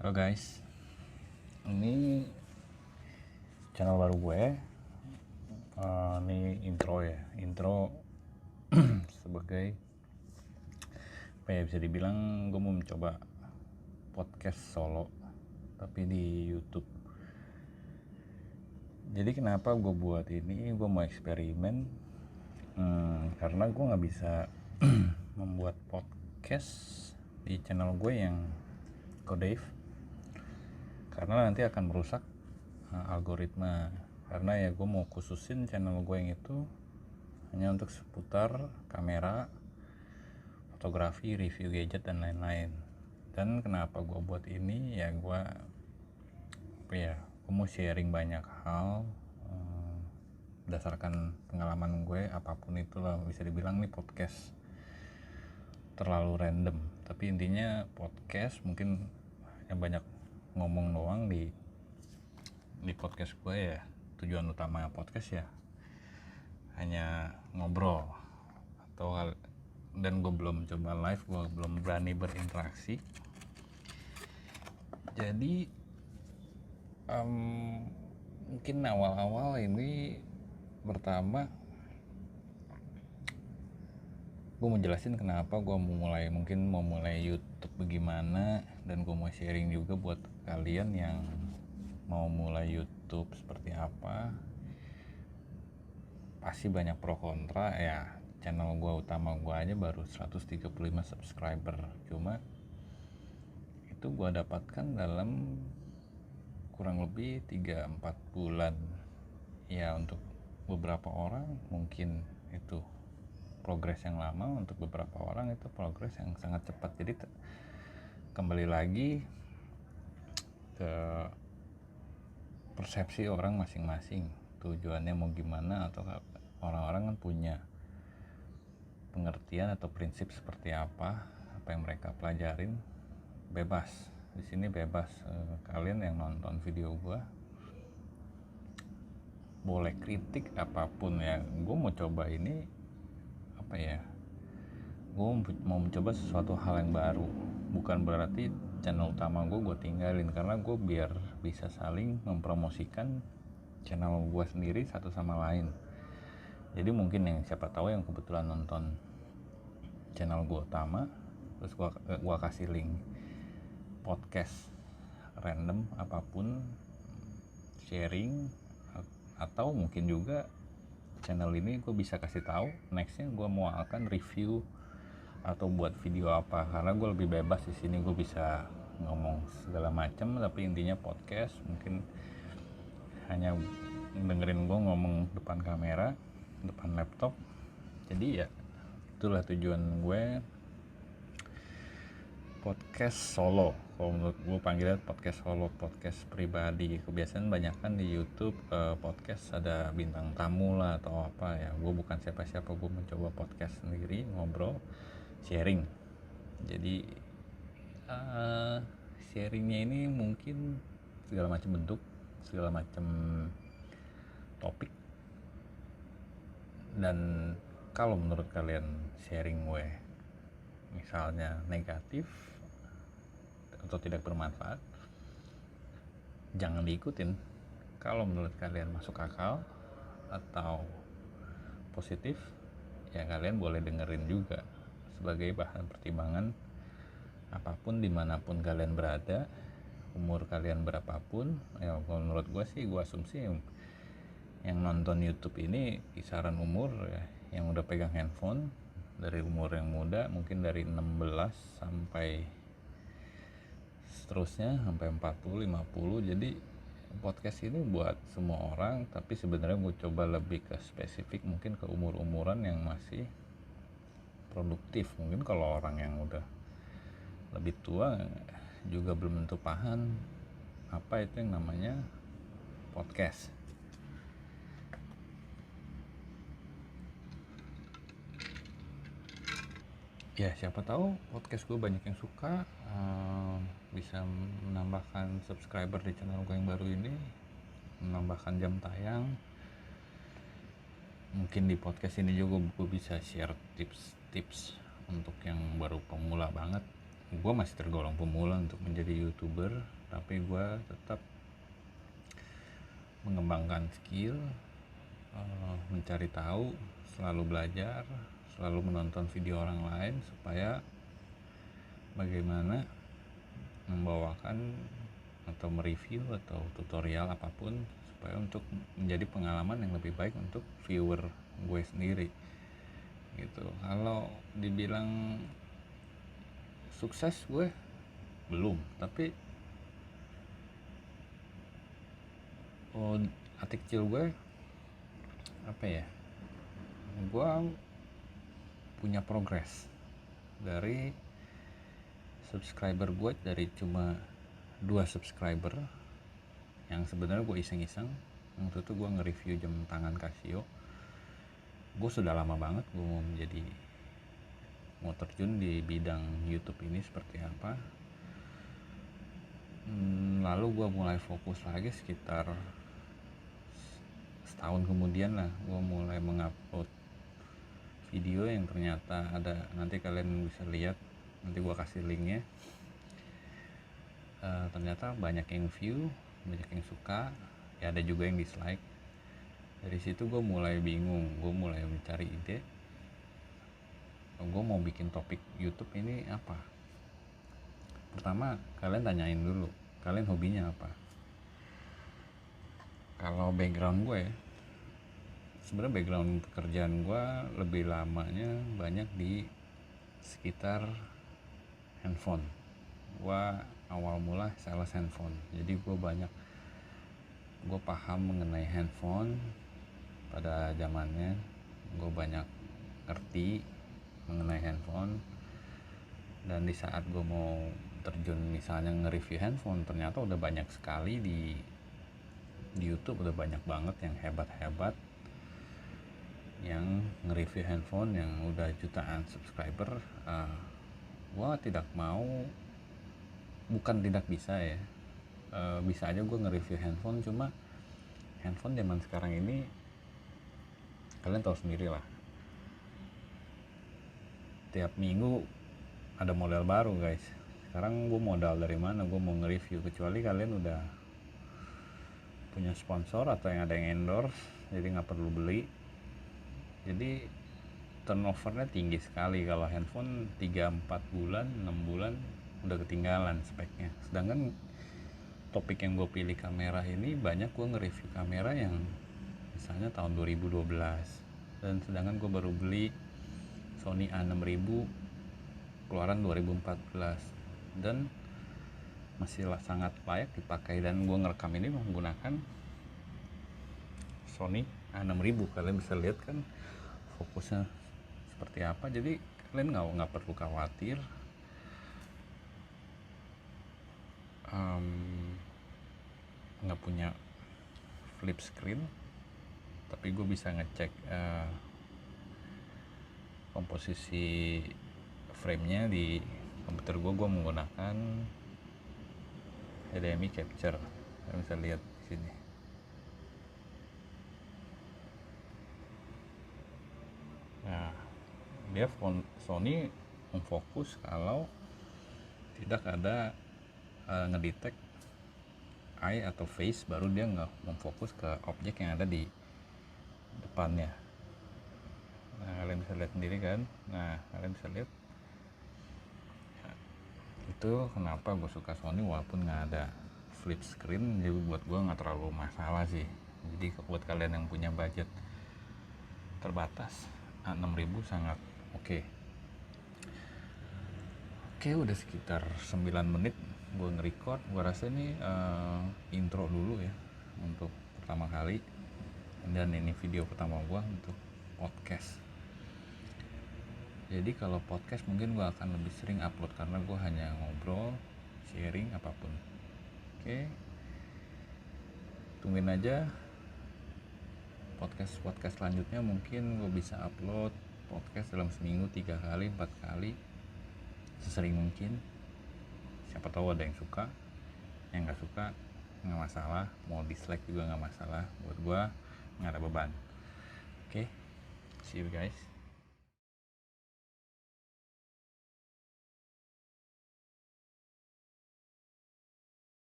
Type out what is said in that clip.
Halo guys, ini channel baru gue. Ini intro sebagai apa ya, bisa dibilang gue mau mencoba podcast solo tapi di YouTube. Jadi kenapa gue buat ini? Gue mau eksperimen karena gue nggak bisa membuat podcast di channel gue yang Kodave karena nanti akan merusak algoritma. Karena ya gue mau khususin channel gue yang itu hanya untuk seputar kamera, fotografi, review gadget dan lain-lain. Dan kenapa gue buat ini ya, gue mau sharing banyak hal berdasarkan pengalaman gue, apapun itulah. Bisa dibilang nih podcast terlalu random, tapi intinya podcast mungkin yang banyak ngomong doang di podcast gue ya. Tujuan utama podcast ya hanya ngobrol dan gue belum coba live, gue belum berani berinteraksi. Jadi mungkin awal-awal ini pertama gue mau jelasin kenapa gue mau mulai YouTube bagaimana, dan gue mau sharing juga buat kalian yang mau mulai YouTube seperti apa. Pasti banyak pro kontra ya. Channel gue utama gue aja baru 135 subscriber, cuma itu gue dapatkan dalam kurang lebih 3-4 bulan ya. Untuk beberapa orang mungkin itu progres yang lama, untuk beberapa orang itu progres yang sangat cepat. Jadi kembali lagi ke persepsi orang masing-masing, tujuannya mau gimana, atau orang-orang kan punya pengertian atau prinsip seperti apa yang mereka pelajarin. Bebas di sini, bebas. Kalian yang nonton video gua boleh kritik apapun ya. Gue mau coba ini gue mau mencoba sesuatu hal yang baru. Bukan berarti channel utama gue tinggalin, karena gue biar bisa saling mempromosikan channel gue sendiri satu sama lain. Jadi mungkin yang siapa tahu yang kebetulan nonton channel gue utama, terus gue kasih link podcast random apapun, sharing, atau mungkin juga channel ini gue bisa kasih tahu nextnya gue mau akan review atau buat video apa, karena gue lebih bebas di sini. Gue bisa ngomong segala macam, tapi intinya podcast mungkin hanya dengerin gue ngomong depan kamera, depan laptop. Jadi ya itulah tujuan gue, podcast solo. Kalau menurut gue panggilnya podcast solo, podcast pribadi. Kebiasaan banyak kan di YouTube podcast ada bintang tamu lah atau apa ya. Gue bukan siapa-siapa, gue mencoba podcast sendiri, ngobrol, sharing. Jadi sharingnya ini mungkin segala macam bentuk, segala macam topik. Dan kalau menurut kalian sharing gue misalnya negatif atau tidak bermanfaat, jangan diikutin. Kalau menurut kalian masuk akal atau positif, ya kalian boleh dengerin juga sebagai bahan pertimbangan. Apapun, dimanapun kalian berada, umur kalian berapapun ya. Menurut gue sih, gue asumsi yang nonton YouTube ini kisaran umur ya, yang udah pegang handphone dari umur yang muda, mungkin dari 16 sampai seterusnya sampai 40, 50. Jadi podcast ini buat semua orang, tapi sebenarnya gue coba lebih ke spesifik, mungkin ke umur-umuran yang masih produktif. Mungkin kalau orang yang udah lebih tua juga belum tentu paham apa itu yang namanya podcast. Ya siapa tahu podcast gue banyak yang suka, bisa menambahkan subscriber di channel gue yang baru ini, menambahkan jam tayang. Mungkin di podcast ini juga gue bisa share tips-tips untuk yang baru pemula banget. gue masih tergolong pemula untuk menjadi YouTuber, tapi gue tetap mengembangkan skill, mencari tahu, selalu belajar, selalu menonton video orang lain supaya bagaimana membawakan atau mereview atau tutorial apapun supaya untuk menjadi pengalaman yang lebih baik untuk viewer gue sendiri gitu. Kalau dibilang sukses gue belum, tapi hati kecil gue apa ya, gue punya progres dari subscriber gue dari cuma 2 subscriber yang sebenarnya gue iseng-iseng. Waktu itu gue nge-review jam tangan Casio. Gue sudah lama banget gue mau terjun di bidang YouTube ini seperti apa. Lalu gue mulai fokus lagi sekitar setahun kemudian lah, gue mulai mengupload video yang ternyata ada, nanti kalian bisa lihat, nanti gue kasih linknya. Ternyata banyak yang view, banyak yang suka, ya ada juga yang dislike. Dari situ gue mulai bingung, gue mulai mencari ide, gue mau bikin topik YouTube ini apa. Pertama kalian tanyain dulu, kalian hobinya apa. Kalau background gue ya, sebenarnya background pekerjaan gue lebih lamanya banyak di sekitar handphone. Gue awal mula sales handphone, jadi gue paham mengenai handphone pada zamannya. Gue banyak ngerti mengenai handphone, dan di saat gue mau terjun misalnya nge-review handphone, ternyata udah banyak sekali di YouTube, udah banyak banget yang hebat-hebat yang nge-review handphone yang udah jutaan subscriber. Gue tidak mau, bukan tidak bisa ya, bisa aja gue nge-review handphone, cuma handphone zaman sekarang ini kalian tahu sendiri lah, tiap minggu ada model baru guys. Sekarang gue modal dari mana gue mau nge-review, kecuali kalian udah punya sponsor atau yang ada yang endorse, jadi nggak perlu beli. Jadi turnovernya tinggi sekali. Kalau handphone 3-4 bulan 6 bulan udah ketinggalan speknya. Sedangkan topik yang gue pilih kamera ini, banyak gue nge-review kamera yang misalnya tahun 2012, dan sedangkan gue baru beli Sony A6000 keluaran 2014 dan masih sangat layak dipakai. Dan gue ngerekam ini menggunakan Sony A6000. Kalian bisa lihat kan fokusnya seperti apa, jadi kalian nggak perlu khawatir nggak punya flip screen. Tapi gue bisa ngecek komposisi framenya di komputer gue menggunakan HDMI capture. Kalian bisa lihat di sini. Nah, dia Sony memfokus kalau tidak ada ngedetect eye atau face, baru dia nggak memfokus ke objek yang ada di depannya. Nah, kalian bisa lihat sendiri kan. Nah, kalian bisa lihat itu kenapa gue suka Sony walaupun nggak ada flip screen. Jadi buat gue nggak terlalu masalah sih. Jadi buat kalian yang punya budget terbatas, A6000 sangat oke. Oke, udah sekitar 9 menit gue nge-record. Gue rasa ini intro dulu ya untuk pertama kali, dan ini video pertama gue untuk podcast. Jadi kalau podcast mungkin gue akan lebih sering upload karena gue hanya ngobrol, sharing apapun. Oke, tungguin aja podcast selanjutnya. Mungkin gue bisa upload podcast dalam seminggu 3 kali 4 kali, sesering mungkin. Siapa tahu ada yang suka, yang nggak suka nggak masalah, mau dislike juga nggak masalah. Buat gue nggak ada beban. Oke, see you guys.